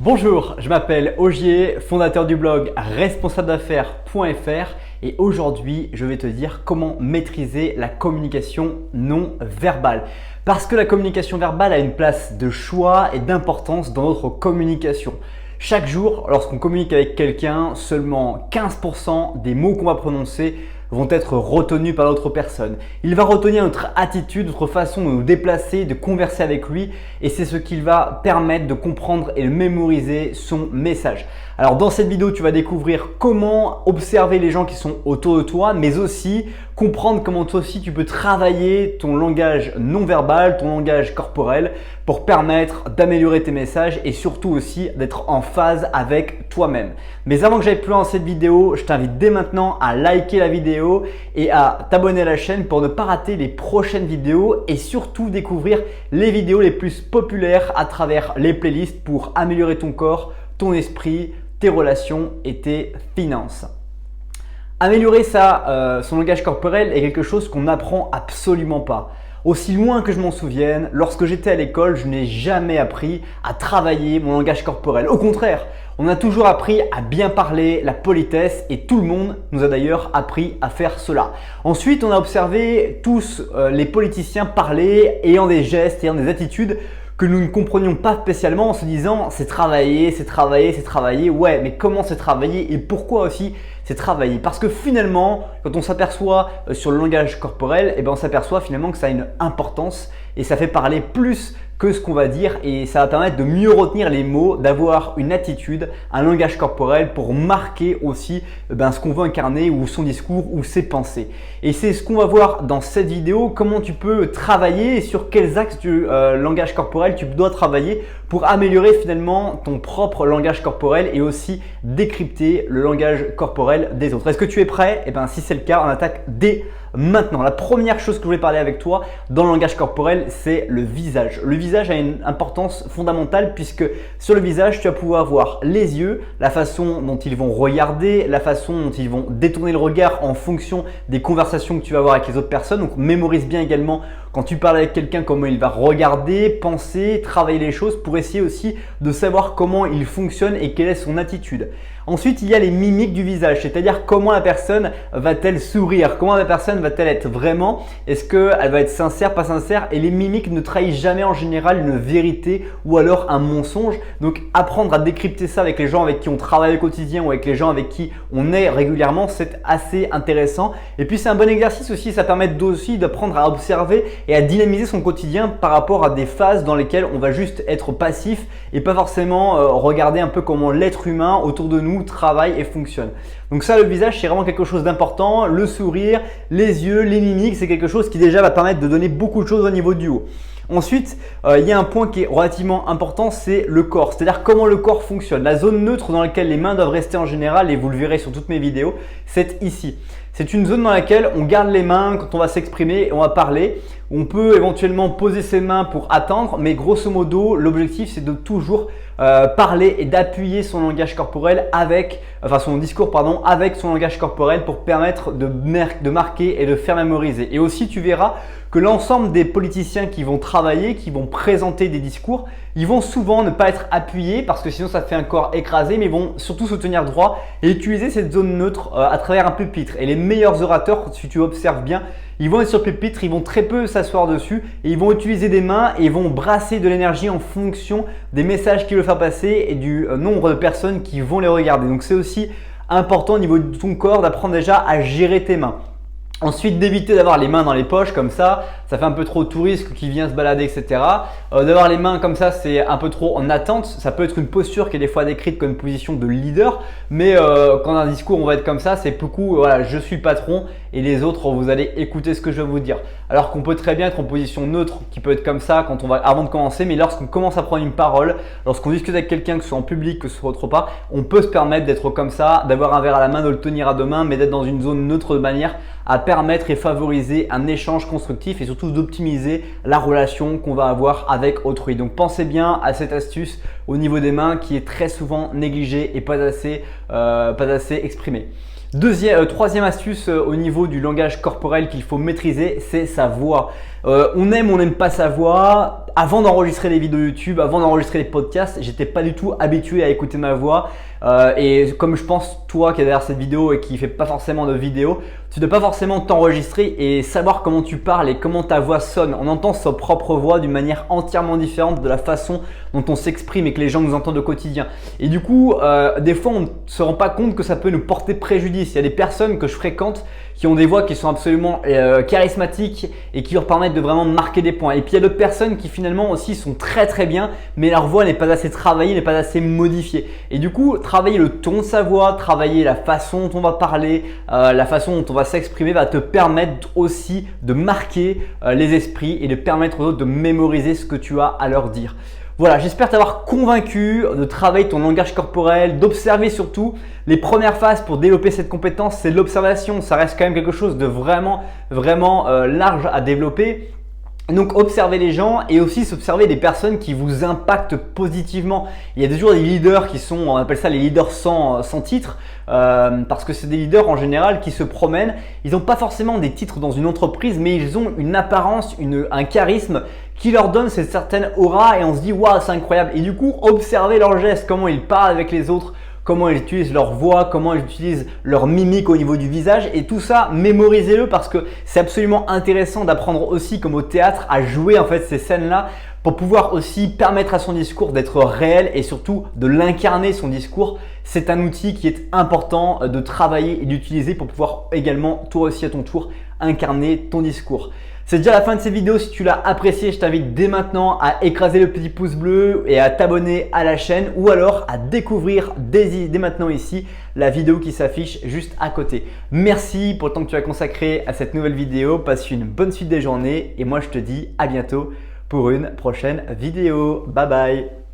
Bonjour, je m'appelle Ogier, fondateur du blog responsabledaffaires.fr et aujourd'hui je vais te dire comment maîtriser la communication non verbale. Parce que la communication verbale a une place de choix et d'importance dans notre communication. Chaque jour, lorsqu'on communique avec quelqu'un, seulement 15% des mots qu'on va prononcer vont être retenus par l'autre personne. Il va retenir notre attitude, notre façon de nous déplacer, de converser avec lui et c'est ce qui va permettre de comprendre et de mémoriser son message. Alors dans cette vidéo, tu vas découvrir comment observer les gens qui sont autour de toi, mais aussi comprendre comment toi aussi tu peux travailler ton langage non verbal, ton langage corporel pour permettre d'améliorer tes messages et surtout aussi d'être en phase avec toi-même. Mais avant que j'aille plus loin dans cette vidéo, je t'invite dès maintenant à liker la vidéo et à t'abonner à la chaîne pour ne pas rater les prochaines vidéos et surtout découvrir les vidéos les plus populaires à travers les playlists pour améliorer ton corps, ton esprit, tes relations et tes finances. Améliorer son langage corporel est quelque chose qu'on n'apprend absolument pas. Aussi loin que je m'en souvienne, lorsque j'étais à l'école, je n'ai jamais appris à travailler mon langage corporel. Au contraire, on a toujours appris à bien parler, la politesse et tout le monde nous a d'ailleurs appris à faire cela. Ensuite, on a observé tous les politiciens parler, ayant des gestes, ayant des attitudes que nous ne comprenions pas spécialement en se disant c'est travailler, c'est travailler, c'est travailler. Ouais, mais comment c'est travailler et pourquoi aussi c'est travailler? Parce que finalement, quand on s'aperçoit sur le langage corporel, on s'aperçoit finalement que ça a une importance et ça fait parler plus que ce qu'on va dire et ça va permettre de mieux retenir les mots, d'avoir une attitude, un langage corporel pour marquer aussi ce qu'on veut incarner ou son discours ou ses pensées. Et c'est ce qu'on va voir dans cette vidéo, comment tu peux travailler et sur quels axes du langage corporel tu dois travailler pour améliorer finalement ton propre langage corporel et aussi décrypter le langage corporel des autres. Est-ce que tu es prêt? Si c'est le cas, on attaque dès maintenant. La première chose que je voulais parler avec toi dans le langage corporel, c'est le visage. Le visage a une importance fondamentale puisque sur le visage, tu vas pouvoir voir les yeux, la façon dont ils vont regarder, la façon dont ils vont détourner le regard en fonction des conversations que tu vas avoir avec les autres personnes. Donc mémorise bien également quand tu parles avec quelqu'un comment il va regarder, penser, travailler les choses pour essayer aussi de savoir comment il fonctionne et quelle est son attitude. Ensuite, il y a les mimiques du visage, c'est-à-dire comment la personne va-t-elle sourire, comment la personne va-t-elle être vraiment, est-ce qu'elle va être sincère, pas sincère, et les mimiques ne trahissent jamais en général une vérité ou alors un mensonge. Donc apprendre à décrypter ça avec les gens avec qui on travaille au quotidien ou avec les gens avec qui on est régulièrement, c'est assez intéressant. Et puis c'est un bon exercice aussi, ça permet aussi d'apprendre à observer et à dynamiser son quotidien par rapport à des phases dans lesquelles on va juste être passif et pas forcément regarder un peu comment l'être humain autour de nous travaille et fonctionne. Donc ça, le visage, c'est vraiment quelque chose d'important. Le sourire, les yeux, les mimiques, c'est quelque chose qui déjà va permettre de donner beaucoup de choses au niveau du haut. Ensuite, il y a un point qui est relativement important, c'est le corps, c'est-à-dire comment le corps fonctionne. La zone neutre dans laquelle les mains doivent rester en général, et vous le verrez sur toutes mes vidéos, c'est ici. C'est une zone dans laquelle on garde les mains quand on va s'exprimer et on va parler. On peut éventuellement poser ses mains pour attendre, mais grosso modo, l'objectif c'est de toujours parler et d'appuyer son langage corporel son discours avec son langage corporel pour permettre de marquer et de faire mémoriser. Et aussi, tu verras que l'ensemble des politiciens qui vont travailler, qui vont présenter des discours, ils vont souvent ne pas être appuyés parce que sinon ça fait un corps écrasé, mais ils vont surtout se tenir droit et utiliser cette zone neutre à travers un pupitre. Et les meilleurs orateurs, si tu observes bien, ils vont être sur le pupitre, ils vont très peu s'asseoir dessus et ils vont utiliser des mains et ils vont brasser de l'énergie en fonction des messages qu'ils veulent faire passer et du nombre de personnes qui vont les regarder. Donc c'est aussi important au niveau de ton corps d'apprendre déjà à gérer tes mains. Ensuite, d'éviter d'avoir les mains dans les poches comme ça fait un peu trop touriste qui vient se balader, etc. D'avoir les mains comme ça, c'est un peu trop en attente. Ça peut être une posture qui est des fois décrite comme une position de leader, mais quand on a un discours, on va être comme ça, c'est beaucoup voilà, je suis le patron et les autres, vous allez écouter ce que je vais vous dire. Alors qu'on peut très bien être en position neutre, qui peut être comme ça avant de commencer, mais lorsqu'on commence à prendre une parole, lorsqu'on discute avec quelqu'un, que ce soit en public, que ce soit autre part, on peut se permettre d'être comme ça, d'avoir un verre à la main, de le tenir à deux mains, mais d'être dans une zone neutre de manière à permettre et favoriser un échange constructif et surtout d'optimiser la relation qu'on va avoir avec autrui. Donc pensez bien à cette astuce au niveau des mains qui est très souvent négligée et pas assez exprimée. Troisième astuce au niveau du langage corporel qu'il faut maîtriser, c'est sa voix. On aime ou on n'aime pas sa voix. Avant d'enregistrer les vidéos YouTube, avant d'enregistrer les podcasts, j'étais pas du tout habitué à écouter ma voix. Et comme je pense toi qui es derrière cette vidéo et qui fait pas forcément de vidéos, tu ne dois pas forcément t'enregistrer et savoir comment tu parles et comment ta voix sonne. On entend sa propre voix d'une manière entièrement différente de la façon dont on s'exprime et que les gens nous entendent au quotidien. Et du coup, des fois on ne se rend pas compte que ça peut nous porter préjudice. Il y a des personnes que je fréquente qui ont des voix qui sont absolument charismatiques et qui leur permettent de vraiment marquer des points. Et puis il y a d'autres personnes qui finalement aussi sont très bien, mais leur voix n'est pas assez travaillée, n'est pas assez modifiée. Et du coup, travailler le ton de sa voix, travailler la façon dont on va parler, la façon dont on va s'exprimer va te permettre aussi de marquer les esprits et de permettre aux autres de mémoriser ce que tu as à leur dire. Voilà, j'espère t'avoir convaincu de travailler ton langage corporel, d'observer surtout. Les premières phases pour développer cette compétence, c'est l'observation. Ça reste quand même quelque chose de vraiment large à développer. Donc observer les gens et aussi s'observer des personnes qui vous impactent positivement. Il y a toujours des leaders qui sont, on appelle ça les leaders sans titre, parce que c'est des leaders en général qui se promènent. Ils n'ont pas forcément des titres dans une entreprise, mais ils ont une apparence, un charisme qui leur donne cette certaine aura et on se dit waouh, c'est incroyable. Et du coup, observer leurs gestes, comment ils parlent avec les autres, comment ils utilisent leur voix, comment ils utilisent leur mimique au niveau du visage et tout ça, mémorisez-le parce que c'est absolument intéressant d'apprendre aussi comme au théâtre à jouer en fait ces scènes-là pour pouvoir aussi permettre à son discours d'être réel et surtout de l'incarner son discours. C'est un outil qui est important de travailler et d'utiliser pour pouvoir également toi aussi à ton tour incarner ton discours. C'est déjà la fin de cette vidéo. Si tu l'as apprécié, je t'invite dès maintenant à écraser le petit pouce bleu et à t'abonner à la chaîne ou alors à découvrir dès maintenant ici la vidéo qui s'affiche juste à côté. Merci pour le temps que tu as consacré à cette nouvelle vidéo. Passe une bonne suite des journées et moi je te dis à bientôt pour une prochaine vidéo. Bye bye.